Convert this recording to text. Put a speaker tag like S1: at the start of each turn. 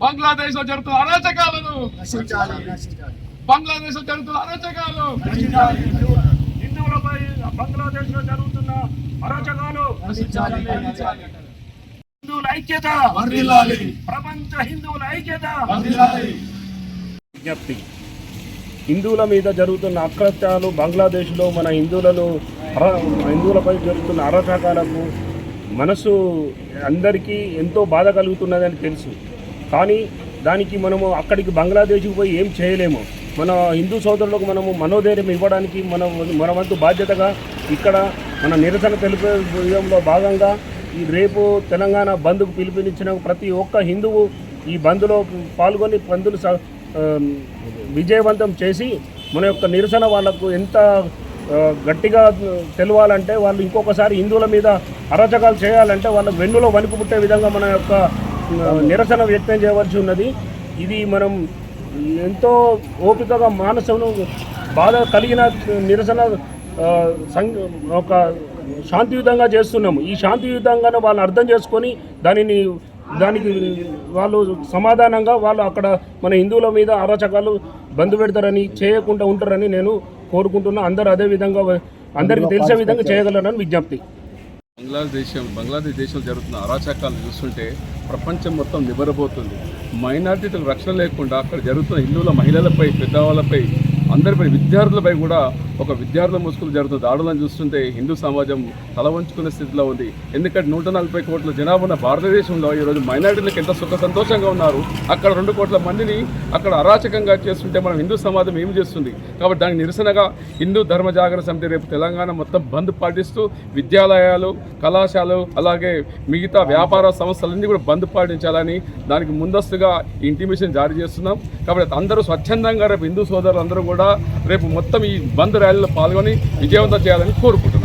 S1: బంగ్లాదేశ్ లో జరుగుతున్న అరాచకాలను బంగ్లాదేశ్ లో జరుగుతున్న అరాచకాలు
S2: హిందువులపై బంగ్లాదేశ్ లో జరుగుతున్న అరాచకాలు హిందువుల ఐక్యత, ప్రపంచ హిందువుల ఐక్యత. విజ్ఞప్తి: హిందువుల మీద జరుగుతున్న అకృత్యాలు, బంగ్లాదేశ్లో మన హిందువులపై జరుగుతున్న అరాచకాలకు మనసు అందరికీ ఎంతో బాధ కలుగుతున్నదని తెలుసు. కానీ దానికి మనము అక్కడికి బంగ్లాదేశ్కి పోయి ఏం చేయలేము. మన హిందూ సోదరులకు మనము మనోధైర్యం ఇవ్వడానికి మన వంతు బాధ్యతగా ఇక్కడ మన నిరసన తెలిపే విషయంలో భాగంగా ఈ రేపు తెలంగాణ బంద్కు పిలుపునిచ్చిన ప్రతి ఒక్క హిందువు ఈ బంద్లో పాల్గొని బంద్ను విజయవంతం చేసి మన యొక్క నిరసన వాళ్లకు ఎంత గట్టిగా తెలవాలంటే, వాళ్ళు ఇంకొకసారి హిందువుల మీద అరాచకాలు చేయాలంటే వాళ్ళ వెన్నులో వణుకు పుట్టే విధంగా మన యొక్క నిరసన వ్యక్తం చేయవలసి ఉన్నది. ఇది మనం ఎంతో ఓపికగా మానసును బాధ కలిగిన నిరసన ఒక శాంతియుతంగా చేస్తున్నాము. ఈ శాంతియుతంగానే వాళ్ళు అర్థం చేసుకొని దానికి వాళ్ళు సమాధానంగా వాళ్ళు అక్కడ మన హిందువుల మీద అరాచకాలు బంద్ పెడతారని, చేయకుండా ఉంటారని నేను కోరుకుంటున్నా. అందరూ అదే విధంగా అందరికీ తెలిసే విధంగా చేయగలరని విజ్ఞప్తి.
S1: బంగ్లాదేశ్ దేశంలో జరుగుతున్న అరాచకాలు చూస్తుంటే ప్రపంచం మొత్తం నిబరబోతుంది. మైనారిటీలకు రక్షణ లేకుండా అక్కడ జరుగుతున్న హిందువుల మహిళలపై, పెద్దవాళ్ళపై, అందరిపై, విద్యార్థులపై కూడా ఒక విద్యార్థుల ముసుగులు జరుగుతున్న దాడులను చూస్తుంటే హిందూ సమాజం తల వంచుకునే స్థితిలో ఉంది. ఎందుకంటే 140 కోట్ల జనాభా ఉన్న భారతదేశంలో ఈరోజు మైనారిటీలకు ఎంత సుఖ సంతోషంగా ఉన్నారు. అక్కడ 2 కోట్ల మందిని అక్కడ అరాచకంగా చేస్తుంటే మనం హిందూ సమాజం ఏం చేస్తుంది? కాబట్టి దానికి నిరసనగా హిందూ ధర్మ జాగరణ సమితి రేపు తెలంగాణ మొత్తం బంద్ పాటిస్తూ విద్యాలయాలు, కళాశాలలు, అలాగే మిగతా వ్యాపార సంస్థలన్నీ కూడా బంద్ పాటించాలని దానికి ముందస్తుగా ఇంటిమేషన్ జారీ చేస్తున్నాం. కాబట్టి అందరూ స్వచ్ఛందంగా రేపు హిందూ సోదరులు అందరూ కూడా రేపు మొత్తం ఈ బంద్ ర్యాలీలో పాల్గొని విజయవంతం చేయాలని కోరుకుంటున్నాం.